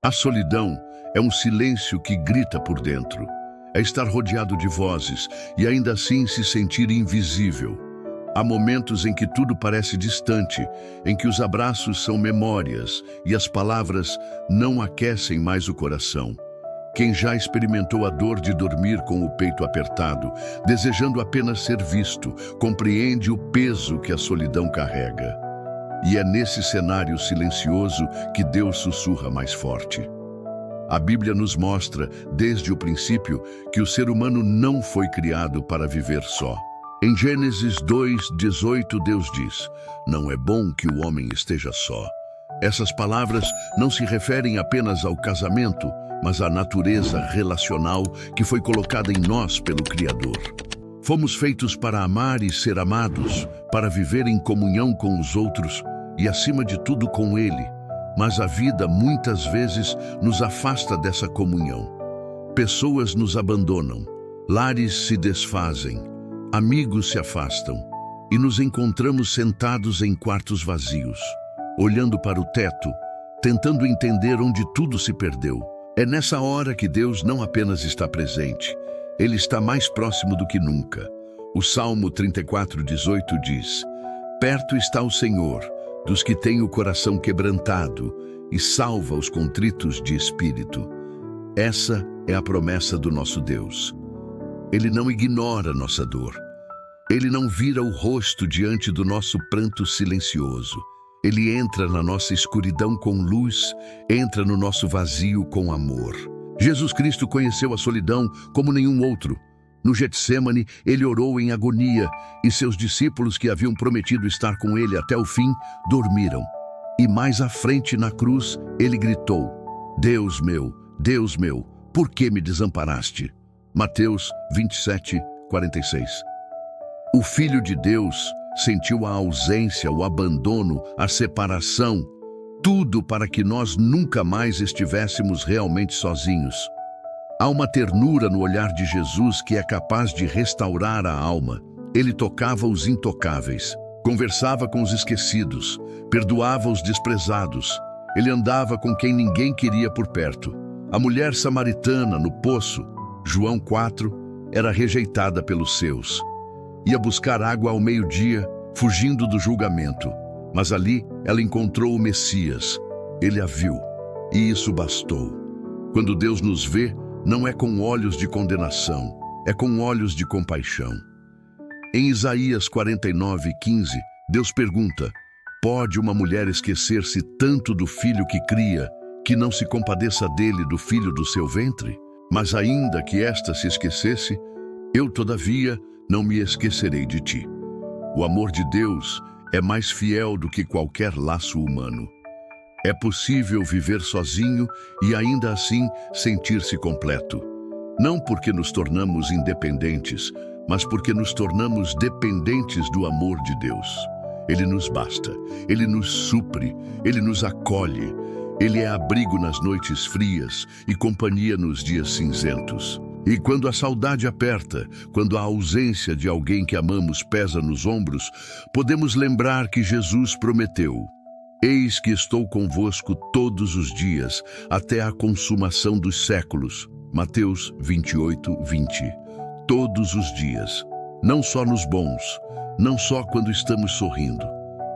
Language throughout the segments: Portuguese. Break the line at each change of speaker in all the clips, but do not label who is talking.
A solidão é um silêncio que grita por dentro. É estar rodeado de vozes e ainda assim se sentir invisível. Há momentos em que tudo parece distante, em que os abraços são memórias e as palavras não aquecem mais o coração. Quem já experimentou a dor de dormir com o peito apertado, desejando apenas ser visto, compreende o peso que a solidão carrega. E é nesse cenário silencioso que Deus sussurra mais forte. A Bíblia nos mostra, desde o princípio, que o ser humano não foi criado para viver só. Em Gênesis 2:18, Deus diz: "Não é bom que o homem esteja só." Essas palavras não se referem apenas ao casamento, mas à natureza relacional que foi colocada em nós pelo Criador. Fomos feitos para amar e ser amados, para viver em comunhão com os outros e, acima de tudo, com Ele. Mas a vida muitas vezes nos afasta dessa comunhão. Pessoas nos abandonam, lares se desfazem, amigos se afastam e nos encontramos sentados em quartos vazios, olhando para o teto, tentando entender onde tudo se perdeu. É nessa hora que Deus não apenas está presente, Ele está mais próximo do que nunca. O Salmo 34:18 diz: "Perto está o Senhor dos que têm o coração quebrantado e salva os contritos de espírito." Essa é a promessa do nosso Deus. Ele não ignora nossa dor. Ele não vira o rosto diante do nosso pranto silencioso. Ele entra na nossa escuridão com luz, entra no nosso vazio com amor. Jesus Cristo conheceu a solidão como nenhum outro. No Getsêmani, ele orou em agonia e seus discípulos, que haviam prometido estar com ele até o fim, dormiram. E mais à frente na cruz, ele gritou: Deus meu, por que me desamparaste?" Mateus 27:46. O Filho de Deus sentiu a ausência, o abandono, a separação, tudo para que nós nunca mais estivéssemos realmente sozinhos. Há uma ternura no olhar de Jesus que é capaz de restaurar a alma. Ele tocava os intocáveis, conversava com os esquecidos, perdoava os desprezados. Ele andava com quem ninguém queria por perto. A mulher samaritana no poço, João 4, era rejeitada pelos seus. Ia buscar água ao meio-dia, fugindo do julgamento. Mas ali ela encontrou o Messias. Ele a viu, e isso bastou. Quando Deus nos vê, não é com olhos de condenação, é com olhos de compaixão. Em Isaías 49:15, Deus pergunta: "Pode uma mulher esquecer-se tanto do filho que cria, que não se compadeça dele, do filho do seu ventre? Mas ainda que esta se esquecesse, eu, todavia, não me esquecerei de ti." O amor de Deus é mais fiel do que qualquer laço humano. É possível viver sozinho e ainda assim sentir-se completo. Não porque nos tornamos independentes, mas porque nos tornamos dependentes do amor de Deus. Ele nos basta, Ele nos supre, Ele nos acolhe. Ele é abrigo nas noites frias e companhia nos dias cinzentos. E quando a saudade aperta, quando a ausência de alguém que amamos pesa nos ombros, podemos lembrar que Jesus prometeu: "Eis que estou convosco todos os dias, até a consumação dos séculos." Mateus 28:20. Todos os dias. Não só nos bons, não só quando estamos sorrindo,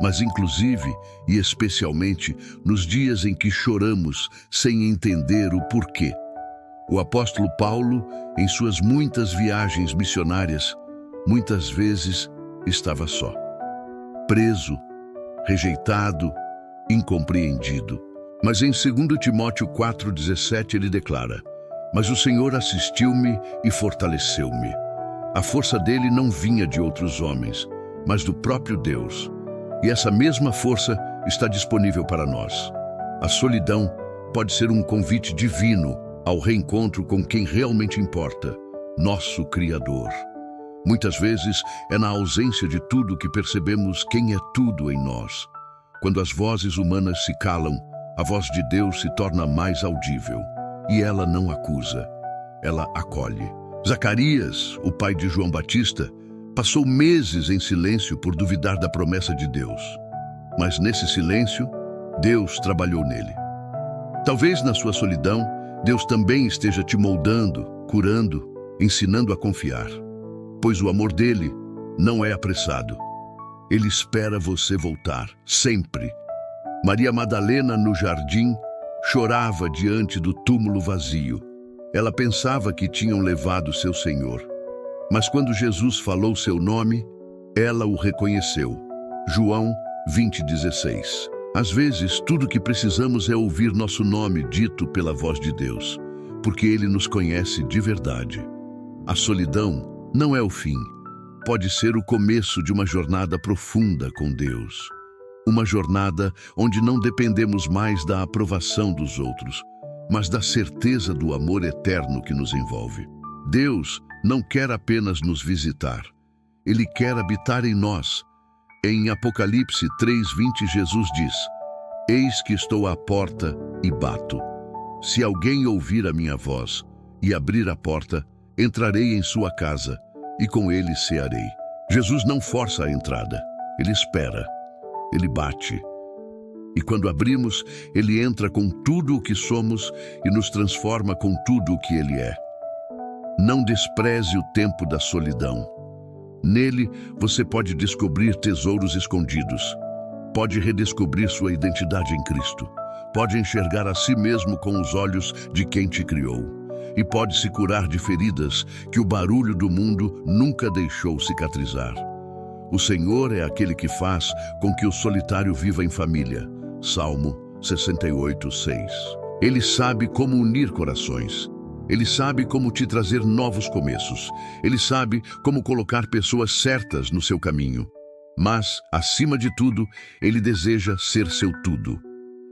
mas inclusive e especialmente nos dias em que choramos sem entender o porquê. O apóstolo Paulo, em suas muitas viagens missionárias, muitas vezes estava só. Preso, rejeitado, incompreendido. Mas em 2 Timóteo 4:17 ele declara: "Mas o Senhor assistiu-me e fortaleceu-me." A força dele não vinha de outros homens, mas do próprio Deus. E essa mesma força está disponível para nós. A solidão pode ser um convite divino ao reencontro com quem realmente importa, nosso Criador. Muitas vezes é na ausência de tudo que percebemos quem é tudo em nós. Quando as vozes humanas se calam, a voz de Deus se torna mais audível. E ela não acusa, ela acolhe. Zacarias, o pai de João Batista, passou meses em silêncio por duvidar da promessa de Deus. Mas nesse silêncio, Deus trabalhou nele. Talvez na sua solidão, Deus também esteja te moldando, curando, ensinando a confiar. Pois o amor dele não é apressado. Ele espera você voltar, sempre. Maria Madalena, no jardim, chorava diante do túmulo vazio. Ela pensava que tinham levado seu Senhor. Mas quando Jesus falou seu nome, ela o reconheceu. João 20:16. Às vezes, tudo que precisamos é ouvir nosso nome dito pela voz de Deus, porque Ele nos conhece de verdade. A solidão não é o fim. Pode ser o começo de uma jornada profunda com Deus. Uma jornada onde não dependemos mais da aprovação dos outros, mas da certeza do amor eterno que nos envolve. Deus não quer apenas nos visitar. Ele quer habitar em nós. Em Apocalipse 3:20, Jesus diz: Eis que estou à porta e bato. Se alguém ouvir a minha voz e abrir a porta, entrarei em sua casa e com ele cearei. Jesus não força a entrada, ele espera, ele bate. E quando abrimos, ele entra com tudo o que somos e nos transforma com tudo o que ele é. Não despreze o tempo da solidão. Nele, você pode descobrir tesouros escondidos. Pode redescobrir sua identidade em Cristo. Pode enxergar a si mesmo com os olhos de quem te criou. E pode se curar de feridas que o barulho do mundo nunca deixou cicatrizar. O Senhor é aquele que faz com que o solitário viva em família. Salmo 68:6. Ele sabe como unir corações. Ele sabe como te trazer novos começos. Ele sabe como colocar pessoas certas no seu caminho. Mas, acima de tudo, Ele deseja ser seu tudo.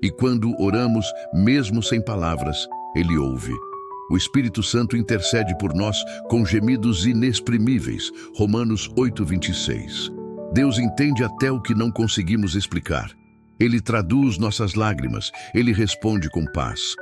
E quando oramos, mesmo sem palavras, Ele ouve. O Espírito Santo intercede por nós com gemidos inexprimíveis. Romanos 8:26. Deus entende até o que não conseguimos explicar. Ele traduz nossas lágrimas. Ele responde com paz.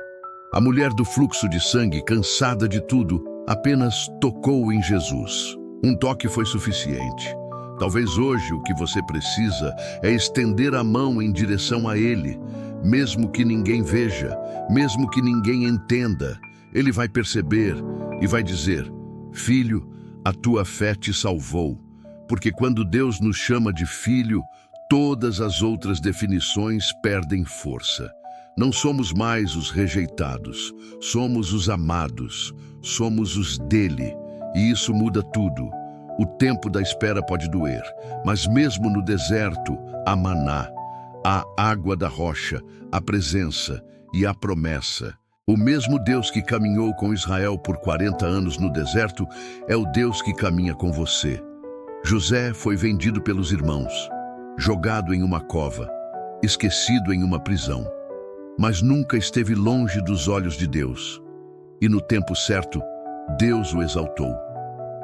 A mulher do fluxo de sangue, cansada de tudo, apenas tocou em Jesus. Um toque foi suficiente. Talvez hoje o que você precisa é estender a mão em direção a Ele. Mesmo que ninguém veja, mesmo que ninguém entenda, Ele vai perceber e vai dizer: Filho, a tua fé te salvou. Porque quando Deus nos chama de filho, todas as outras definições perdem força. Não somos mais os rejeitados, somos os amados, somos os dele, e isso muda tudo. O tempo da espera pode doer, mas mesmo no deserto, há maná, há água da rocha, a presença e a promessa. O mesmo Deus que caminhou com Israel por 40 anos no deserto é o Deus que caminha com você. José foi vendido pelos irmãos, jogado em uma cova, esquecido em uma prisão. Mas nunca esteve longe dos olhos de Deus. E no tempo certo, Deus o exaltou.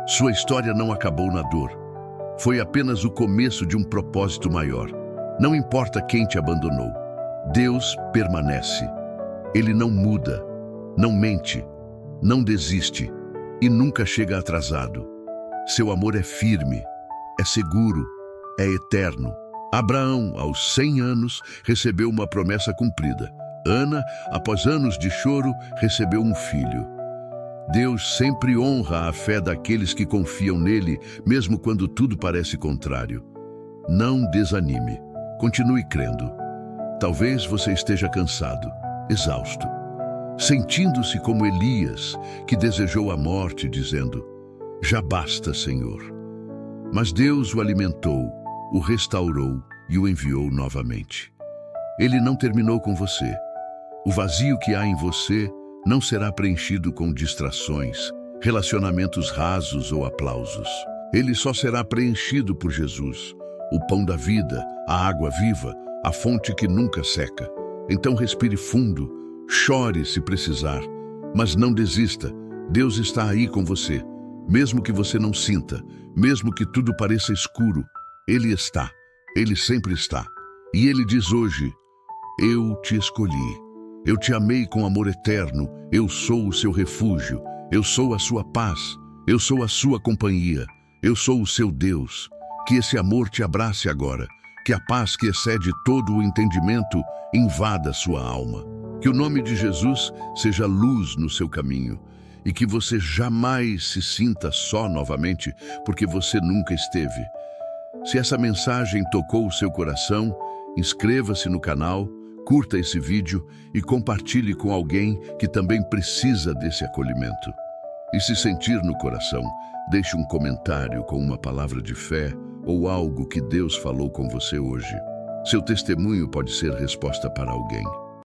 Sua história não acabou na dor. Foi apenas o começo de um propósito maior. Não importa quem te abandonou, Deus permanece. Ele não muda, não mente, não desiste e nunca chega atrasado. Seu amor é firme, é seguro, é eterno. Abraão, aos 100 anos, recebeu uma promessa cumprida. Ana, após anos de choro, recebeu um filho. Deus sempre honra a fé daqueles que confiam nele, mesmo quando tudo parece contrário. Não desanime. Continue crendo. Talvez você esteja cansado, exausto, sentindo-se como Elias, que desejou a morte, dizendo: Já basta, Senhor. Mas Deus o alimentou, o restaurou e o enviou novamente. Ele não terminou com você. O vazio que há em você não será preenchido com distrações, relacionamentos rasos ou aplausos. Ele só será preenchido por Jesus, o pão da vida, a água viva, a fonte que nunca seca. Então respire fundo, chore se precisar, mas não desista. Deus está aí com você. Mesmo que você não sinta, mesmo que tudo pareça escuro, Ele está. Ele sempre está. E Ele diz hoje: Eu te escolhi. Eu te amei com amor eterno. Eu sou o seu refúgio. Eu sou a sua paz. Eu sou a sua companhia. Eu sou o seu Deus. Que esse amor te abrace agora. Que a paz que excede todo o entendimento invada sua alma. Que o nome de Jesus seja luz no seu caminho e que você jamais se sinta só novamente, porque você nunca esteve. Se essa mensagem tocou o seu coração, inscreva-se no canal, curta esse vídeo e compartilhe com alguém que também precisa desse acolhimento. E se sentir no coração, deixe um comentário com uma palavra de fé ou algo que Deus falou com você hoje. Seu testemunho pode ser resposta para alguém.